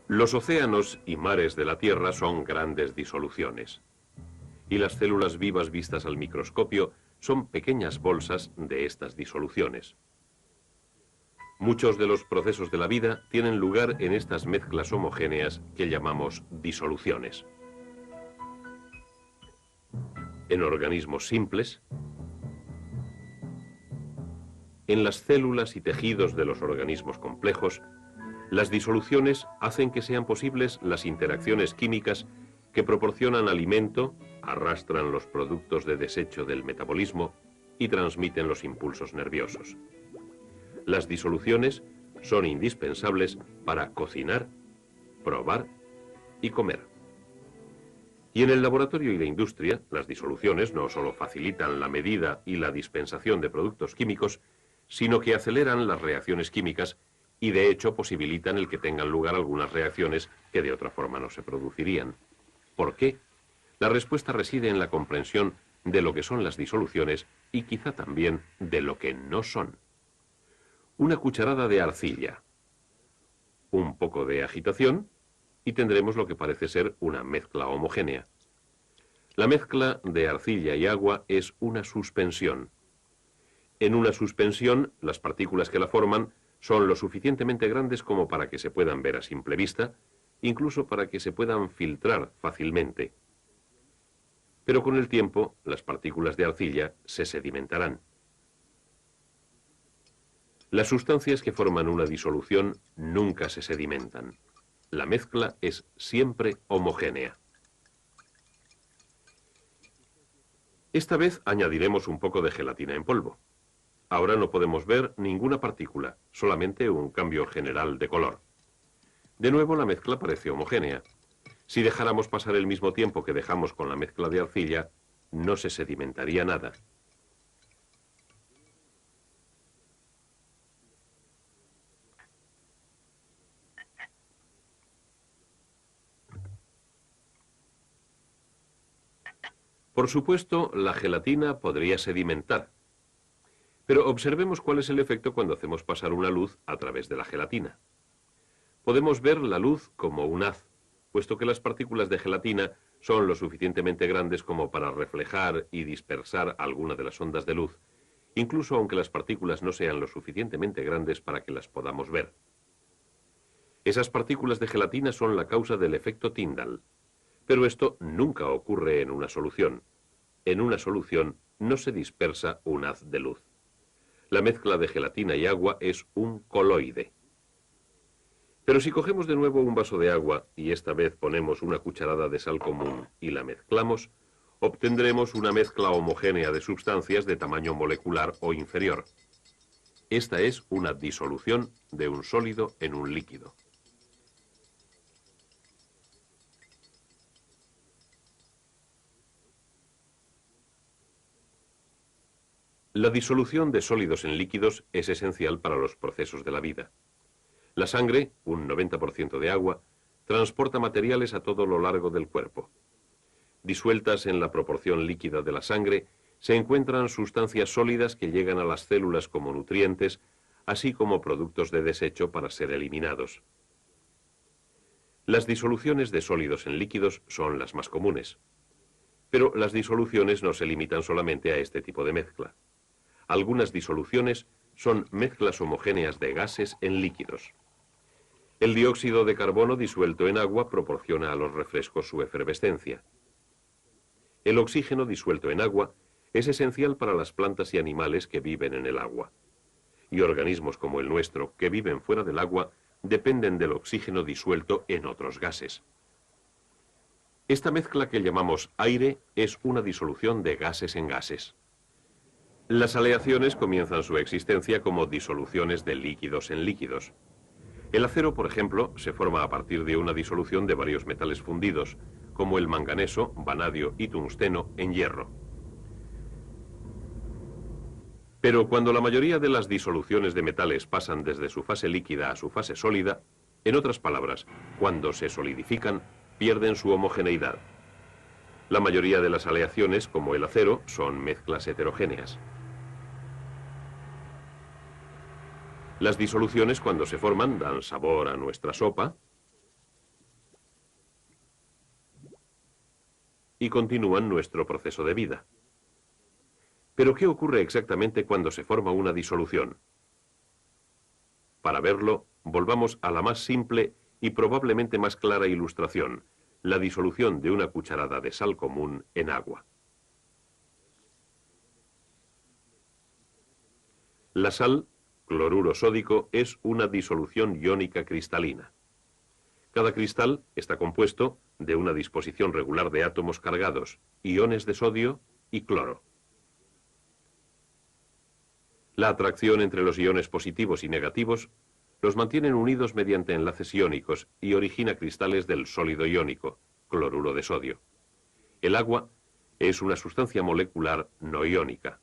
Los océanos y mares de la Tierra son grandes disoluciones. Y las células vivas vistas al microscopio son pequeñas bolsas de estas disoluciones. Muchos de los procesos de la vida tienen lugar en estas mezclas homogéneas que llamamos disoluciones. En organismos simples, en las células y tejidos de los organismos complejos, las disoluciones hacen que sean posibles las interacciones químicas que proporcionan alimento, arrastran los productos de desecho del metabolismo y transmiten los impulsos nerviosos. Las disoluciones son indispensables para cocinar, probar y comer. Y en el laboratorio y la industria, las disoluciones no solo facilitan la medida y la dispensación de productos químicos, sino que aceleran las reacciones químicas y de hecho posibilitan el que tengan lugar algunas reacciones que de otra forma no se producirían. ¿Por qué? La respuesta reside en la comprensión de lo que son las disoluciones y quizá también de lo que no son. Una cucharada de arcilla, un poco de agitación y tendremos lo que parece ser una mezcla homogénea. La mezcla de arcilla y agua es una suspensión. En una suspensión, las partículas que la forman son lo suficientemente grandes como para que se puedan ver a simple vista, incluso para que se puedan filtrar fácilmente. Pero con el tiempo, las partículas de arcilla se sedimentarán. Las sustancias que forman una disolución nunca se sedimentan. La mezcla es siempre homogénea. Esta vez añadiremos un poco de gelatina en polvo. Ahora no podemos ver ninguna partícula, solamente un cambio general de color. De nuevo la mezcla parece homogénea. Si dejáramos pasar el mismo tiempo que dejamos con la mezcla de arcilla, no se sedimentaría nada. Por supuesto, la gelatina podría sedimentar. Pero observemos cuál es el efecto cuando hacemos pasar una luz a través de la gelatina. Podemos ver la luz como un haz, puesto que las partículas de gelatina son lo suficientemente grandes como para reflejar y dispersar alguna de las ondas de luz, incluso aunque las partículas no sean lo suficientemente grandes para que las podamos ver. Esas partículas de gelatina son la causa del efecto Tyndall, pero esto nunca ocurre en una solución. En una solución no se dispersa un haz de luz. La mezcla de gelatina y agua es un coloide. Pero si cogemos de nuevo un vaso de agua y esta vez ponemos una cucharada de sal común y la mezclamos, obtendremos una mezcla homogénea de sustancias de tamaño molecular o inferior. Esta es una disolución de un sólido en un líquido. La disolución de sólidos en líquidos es esencial para los procesos de la vida. La sangre, un 90% de agua, transporta materiales a todo lo largo del cuerpo. Disueltas en la proporción líquida de la sangre, se encuentran sustancias sólidas que llegan a las células como nutrientes, así como productos de desecho para ser eliminados. Las disoluciones de sólidos en líquidos son las más comunes. Pero las disoluciones no se limitan solamente a este tipo de mezcla. Algunas disoluciones son mezclas homogéneas de gases en líquidos. El dióxido de carbono disuelto en agua proporciona a los refrescos su efervescencia. El oxígeno disuelto en agua es esencial para las plantas y animales que viven en el agua. Y organismos como el nuestro, que viven fuera del agua, dependen del oxígeno disuelto en otros gases. Esta mezcla que llamamos aire es una disolución de gases en gases. Las aleaciones comienzan su existencia como disoluciones de líquidos en líquidos. El acero, por ejemplo, se forma a partir de una disolución de varios metales fundidos, como el manganeso, vanadio y tungsteno en hierro. Pero cuando la mayoría de las disoluciones de metales pasan desde su fase líquida a su fase sólida, en otras palabras, cuando se solidifican, pierden su homogeneidad. La mayoría de las aleaciones, como el acero, son mezclas heterogéneas. Las disoluciones, cuando se forman, dan sabor a nuestra sopa, y continúan nuestro proceso de vida. Pero ¿qué ocurre exactamente cuando se forma una disolución? Para verlo, volvamos a la más simple y probablemente más clara ilustración, la disolución de una cucharada de sal común en agua. La sal, cloruro sódico, es una disolución iónica cristalina. Cada cristal está compuesto de una disposición regular de átomos cargados, iones de sodio y cloro. La atracción entre los iones positivos y negativos los mantienen unidos mediante enlaces iónicos y origina cristales del sólido iónico, cloruro de sodio. El agua es una sustancia molecular no iónica.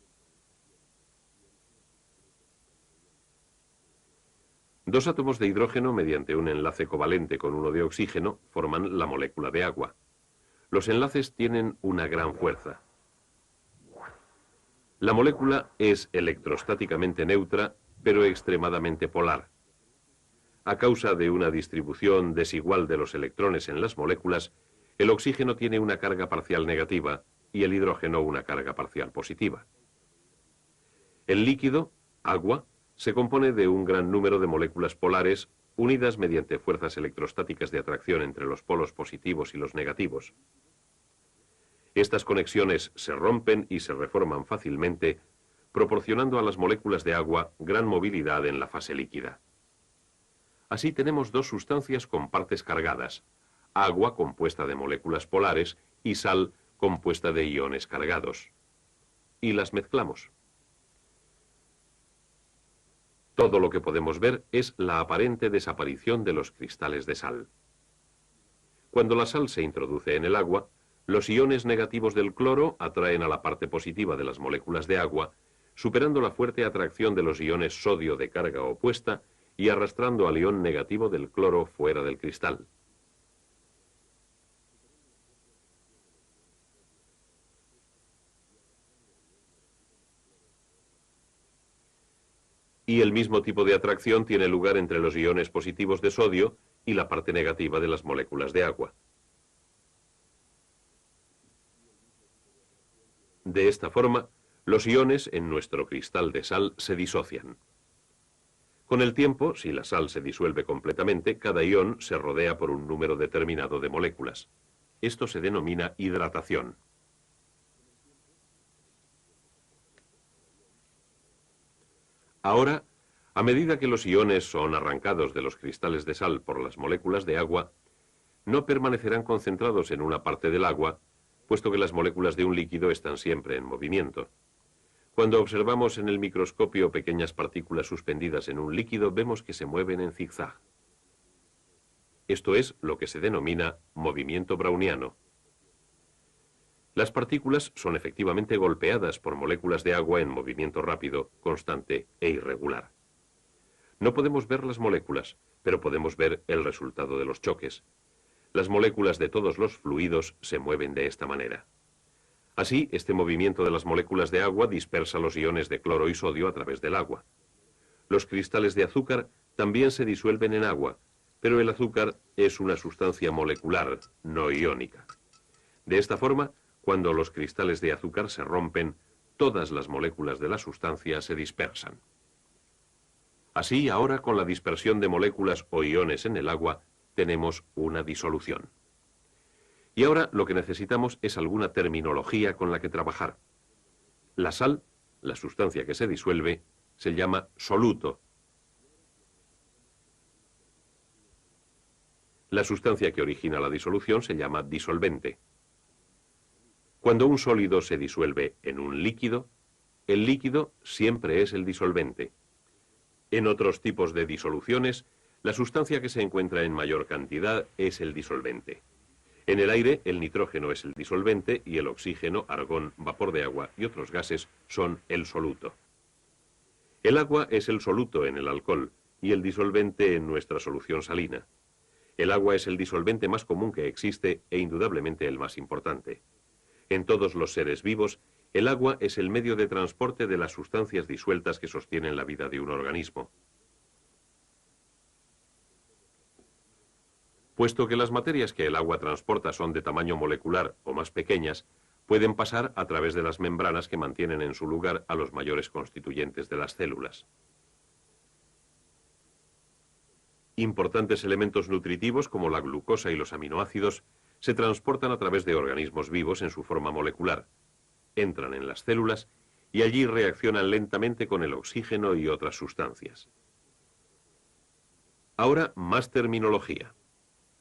Dos átomos de hidrógeno, mediante un enlace covalente con uno de oxígeno, forman la molécula de agua. Los enlaces tienen una gran fuerza. La molécula es electrostáticamente neutra, pero extremadamente polar. A causa de una distribución desigual de los electrones en las moléculas, el oxígeno tiene una carga parcial negativa y el hidrógeno una carga parcial positiva. El líquido, agua, se compone de un gran número de moléculas polares unidas mediante fuerzas electrostáticas de atracción entre los polos positivos y los negativos. Estas conexiones se rompen y se reforman fácilmente, proporcionando a las moléculas de agua gran movilidad en la fase líquida. Así tenemos dos sustancias con partes cargadas, agua compuesta de moléculas polares y sal compuesta de iones cargados. Y las mezclamos. Todo lo que podemos ver es la aparente desaparición de los cristales de sal. Cuando la sal se introduce en el agua, los iones negativos del cloro atraen a la parte positiva de las moléculas de agua, superando la fuerte atracción de los iones sodio de carga opuesta y arrastrando al ion negativo del cloro fuera del cristal. Y el mismo tipo de atracción tiene lugar entre los iones positivos de sodio y la parte negativa de las moléculas de agua. De esta forma, los iones en nuestro cristal de sal se disocian. Con el tiempo, si la sal se disuelve completamente, cada ion se rodea por un número determinado de moléculas. Esto se denomina hidratación. Ahora, a medida que los iones son arrancados de los cristales de sal por las moléculas de agua, no permanecerán concentrados en una parte del agua, puesto que las moléculas de un líquido están siempre en movimiento. Cuando observamos en el microscopio pequeñas partículas suspendidas en un líquido, vemos que se mueven en zigzag. Esto es lo que se denomina movimiento browniano. Las partículas son efectivamente golpeadas por moléculas de agua en movimiento rápido, constante e irregular. No podemos ver las moléculas, pero podemos ver el resultado de los choques. Las moléculas de todos los fluidos se mueven de esta manera. Así, este movimiento de las moléculas de agua dispersa los iones de cloro y sodio a través del agua. Los cristales de azúcar también se disuelven en agua, pero el azúcar es una sustancia molecular, no iónica. De esta forma, cuando los cristales de azúcar se rompen, todas las moléculas de la sustancia se dispersan. Así, ahora con la dispersión de moléculas o iones en el agua, tenemos una disolución. Y ahora lo que necesitamos es alguna terminología con la que trabajar. La sal, la sustancia que se disuelve, se llama soluto. La sustancia que origina la disolución se llama disolvente. Cuando un sólido se disuelve en un líquido, el líquido siempre es el disolvente. En otros tipos de disoluciones, la sustancia que se encuentra en mayor cantidad es el disolvente. En el aire, el nitrógeno es el disolvente y el oxígeno, argón, vapor de agua y otros gases son el soluto. El agua es el soluto en el alcohol y el disolvente en nuestra solución salina. El agua es el disolvente más común que existe e indudablemente el más importante. En todos los seres vivos, el agua es el medio de transporte de las sustancias disueltas que sostienen la vida de un organismo. Puesto que las materias que el agua transporta son de tamaño molecular o más pequeñas, pueden pasar a través de las membranas que mantienen en su lugar a los mayores constituyentes de las células. Importantes elementos nutritivos como la glucosa y los aminoácidos se transportan a través de organismos vivos en su forma molecular, entran en las células y allí reaccionan lentamente con el oxígeno y otras sustancias. Ahora, más terminología.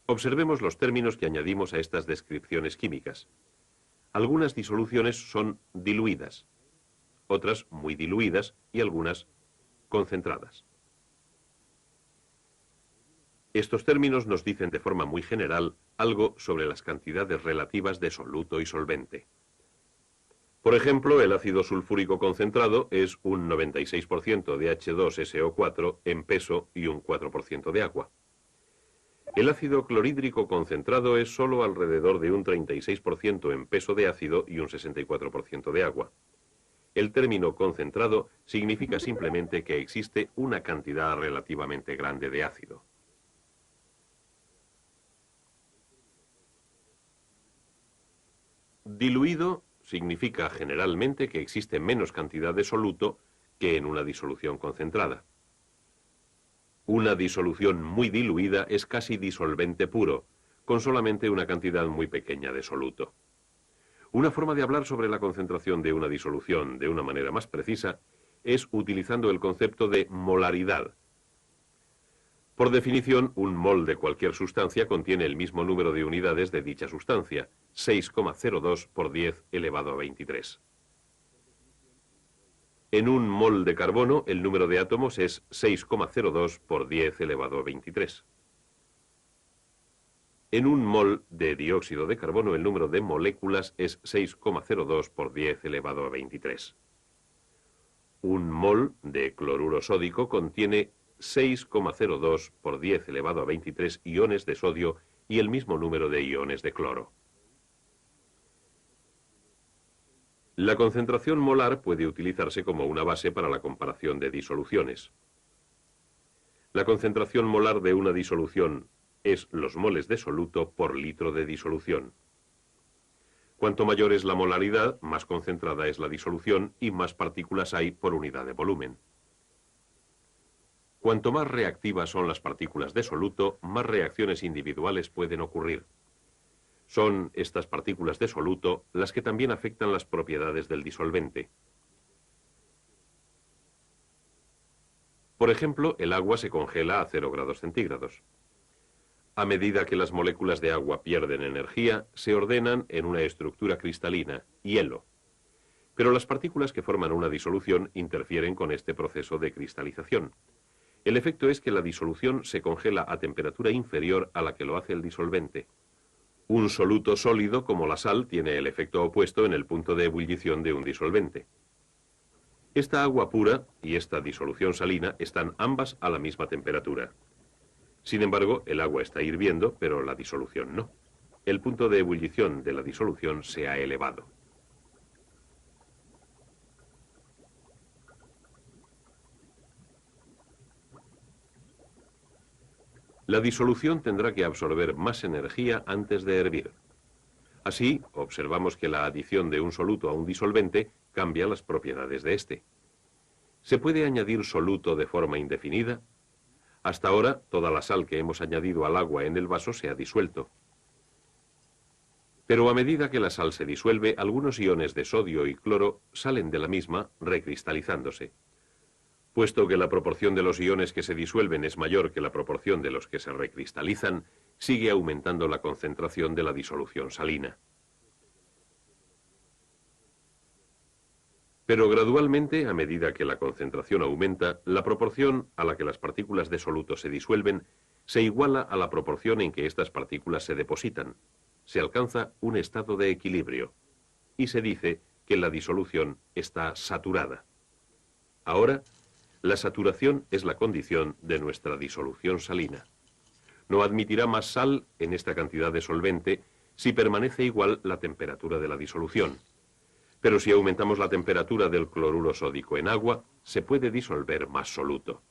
Observemos los términos que añadimos a estas descripciones químicas. Algunas disoluciones son diluidas, otras muy diluidas y algunas concentradas. Estos términos nos dicen de forma muy general algo sobre las cantidades relativas de soluto y solvente. Por ejemplo, el ácido sulfúrico concentrado es un 96% de H2SO4 en peso y un 4% de agua. El ácido clorhídrico concentrado es solo alrededor de un 36% en peso de ácido y un 64% de agua. El término concentrado significa simplemente que existe una cantidad relativamente grande de ácido. Diluido significa generalmente que existe menos cantidad de soluto que en una disolución concentrada. Una disolución muy diluida es casi disolvente puro, con solamente una cantidad muy pequeña de soluto. Una forma de hablar sobre la concentración de una disolución de una manera más precisa es utilizando el concepto de molaridad. Por definición, un mol de cualquier sustancia contiene el mismo número de unidades de dicha sustancia, 6,02 por 10 elevado a 23. En un mol de carbono, el número de átomos es 6,02 por 10 elevado a 23. En un mol de dióxido de carbono, el número de moléculas es 6,02 por 10 elevado a 23. Un mol de cloruro sódico contiene 6,02 por 10 elevado a 23 iones de sodio y el mismo número de iones de cloro. La concentración molar puede utilizarse como una base para la comparación de disoluciones. La concentración molar de una disolución es los moles de soluto por litro de disolución. Cuanto mayor es la molaridad, más concentrada es la disolución y más partículas hay por unidad de volumen. Cuanto más reactivas son las partículas de soluto, más reacciones individuales pueden ocurrir. Son estas partículas de soluto las que también afectan las propiedades del disolvente. Por ejemplo, el agua se congela a 0 grados centígrados. A medida que las moléculas de agua pierden energía, se ordenan en una estructura cristalina, hielo. Pero las partículas que forman una disolución interfieren con este proceso de cristalización. El efecto es que la disolución se congela a temperatura inferior a la que lo hace el disolvente. Un soluto sólido como la sal tiene el efecto opuesto en el punto de ebullición de un disolvente. Esta agua pura y esta disolución salina están ambas a la misma temperatura. Sin embargo, el agua está hirviendo, pero la disolución no. El punto de ebullición de la disolución se ha elevado. La disolución tendrá que absorber más energía antes de hervir. Así, observamos que la adición de un soluto a un disolvente cambia las propiedades de este. ¿Se puede añadir soluto de forma indefinida? Hasta ahora, toda la sal que hemos añadido al agua en el vaso se ha disuelto. Pero a medida que la sal se disuelve, algunos iones de sodio y cloro salen de la misma, recristalizándose. Puesto que la proporción de los iones que se disuelven es mayor que la proporción de los que se recristalizan, sigue aumentando la concentración de la disolución salina. Pero gradualmente, a medida que la concentración aumenta, la proporción a la que las partículas de soluto se disuelven se iguala a la proporción en que estas partículas se depositan. Se alcanza un estado de equilibrio y se dice que la disolución está saturada. Ahora, la saturación es la condición de nuestra disolución salina. No admitirá más sal en esta cantidad de solvente si permanece igual la temperatura de la disolución. Pero si aumentamos la temperatura del cloruro sódico en agua, se puede disolver más soluto.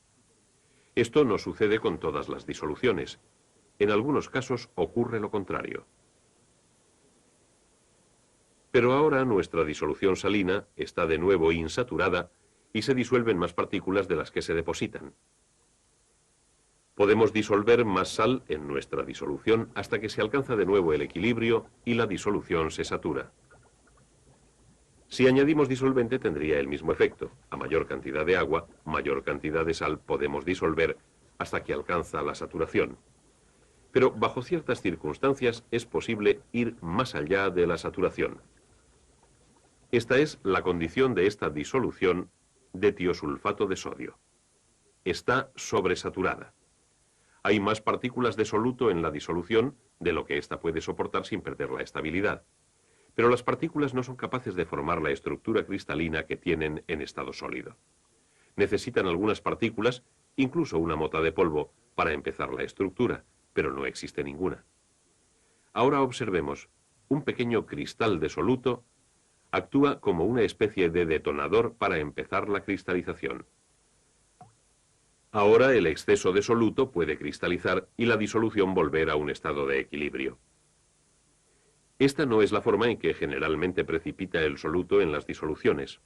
Esto no sucede con todas las disoluciones. En algunos casos ocurre lo contrario. Pero ahora nuestra disolución salina está de nuevo insaturada y se disuelven más partículas de las que se depositan. Podemos disolver más sal en nuestra disolución hasta que se alcanza de nuevo el equilibrio y la disolución se satura. Si añadimos disolvente tendría el mismo efecto. A mayor cantidad de agua, mayor cantidad de sal podemos disolver hasta que alcanza la saturación. Pero bajo ciertas circunstancias es posible ir más allá de la saturación. Esta es la condición de esta disolución de tiosulfato de sodio. Está sobresaturada. Hay más partículas de soluto en la disolución de lo que ésta puede soportar sin perder la estabilidad. Pero las partículas no son capaces de formar la estructura cristalina que tienen en estado sólido. Necesitan algunas partículas, incluso una mota de polvo, para empezar la estructura, pero no existe ninguna. Ahora observemos. Un pequeño cristal de soluto actúa como una especie de detonador para empezar la cristalización. Ahora el exceso de soluto puede cristalizar y la disolución volver a un estado de equilibrio. Esta no es la forma en que generalmente precipita el soluto en las disoluciones.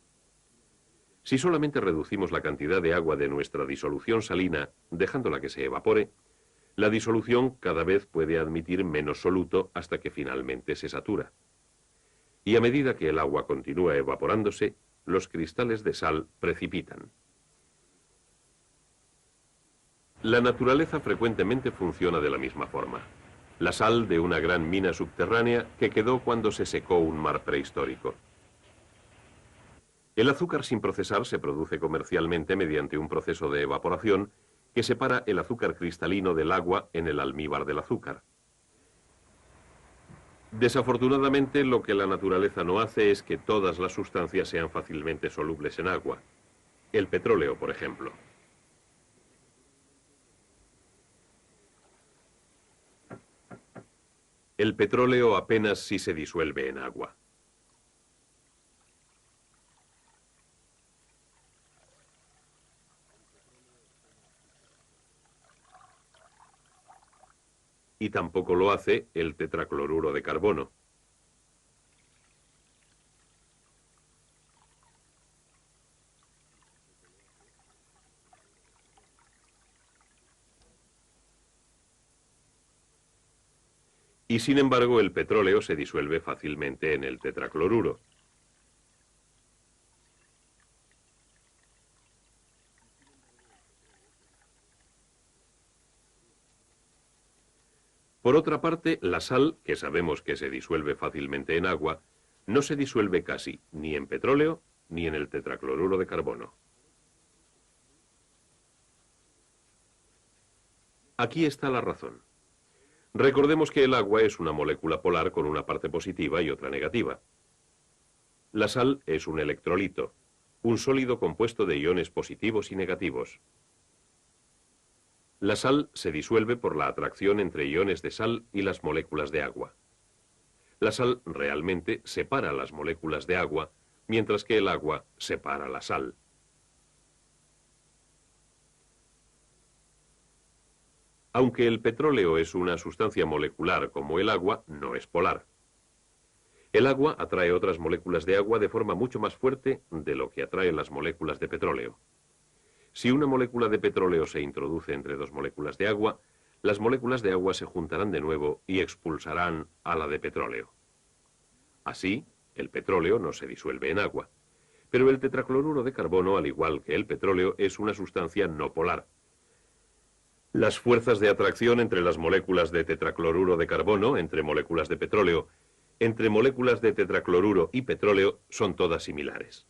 Si solamente reducimos la cantidad de agua de nuestra disolución salina, dejándola que se evapore, la disolución cada vez puede admitir menos soluto hasta que finalmente se satura. Y a medida que el agua continúa evaporándose, los cristales de sal precipitan. La naturaleza frecuentemente funciona de la misma forma. La sal de una gran mina subterránea que quedó cuando se secó un mar prehistórico. El azúcar sin procesar se produce comercialmente mediante un proceso de evaporación que separa el azúcar cristalino del agua en el almíbar del azúcar. Desafortunadamente, lo que la naturaleza no hace es que todas las sustancias sean fácilmente solubles en agua. El petróleo, por ejemplo. El petróleo apenas si se disuelve en agua. Y tampoco lo hace el tetracloruro de carbono. Y sin embargo, el petróleo se disuelve fácilmente en el tetracloruro. Por otra parte, la sal, que sabemos que se disuelve fácilmente en agua, no se disuelve casi ni en petróleo ni en el tetracloruro de carbono. Aquí está la razón. Recordemos que el agua es una molécula polar con una parte positiva y otra negativa. La sal es un electrolito, un sólido compuesto de iones positivos y negativos. La sal se disuelve por la atracción entre iones de sal y las moléculas de agua. La sal realmente separa las moléculas de agua, mientras que el agua separa la sal. Aunque el petróleo es una sustancia molecular como el agua, no es polar. El agua atrae otras moléculas de agua de forma mucho más fuerte de lo que atraen las moléculas de petróleo. Si una molécula de petróleo se introduce entre dos moléculas de agua, las moléculas de agua se juntarán de nuevo y expulsarán a la de petróleo. Así, el petróleo no se disuelve en agua. Pero el tetracloruro de carbono, al igual que el petróleo, es una sustancia no polar. Las fuerzas de atracción entre las moléculas de tetracloruro de carbono, entre moléculas de petróleo, entre moléculas de tetracloruro y petróleo, son todas similares.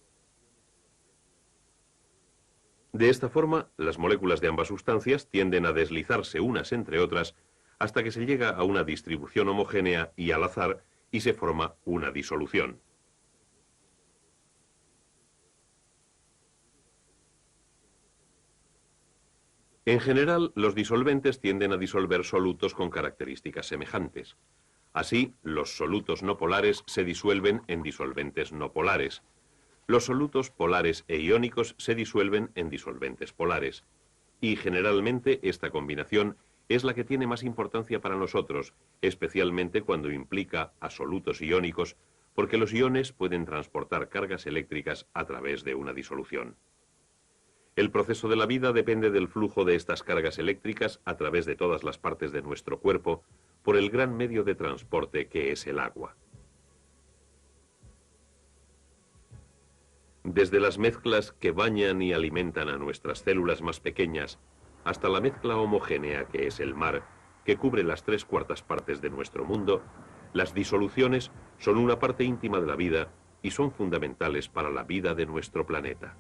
De esta forma, las moléculas de ambas sustancias tienden a deslizarse unas entre otras hasta que se llega a una distribución homogénea y al azar y se forma una disolución. En general, los disolventes tienden a disolver solutos con características semejantes. Así, los solutos no polares se disuelven en disolventes no polares. Los solutos polares e iónicos se disuelven en disolventes polares. Y generalmente esta combinación es la que tiene más importancia para nosotros, especialmente cuando implica a solutos iónicos, porque los iones pueden transportar cargas eléctricas a través de una disolución. El proceso de la vida depende del flujo de estas cargas eléctricas a través de todas las partes de nuestro cuerpo por el gran medio de transporte que es el agua. Desde las mezclas que bañan y alimentan a nuestras células más pequeñas, hasta la mezcla homogénea que es el mar, que cubre las 3/4 partes de nuestro mundo, las disoluciones son una parte íntima de la vida y son fundamentales para la vida de nuestro planeta.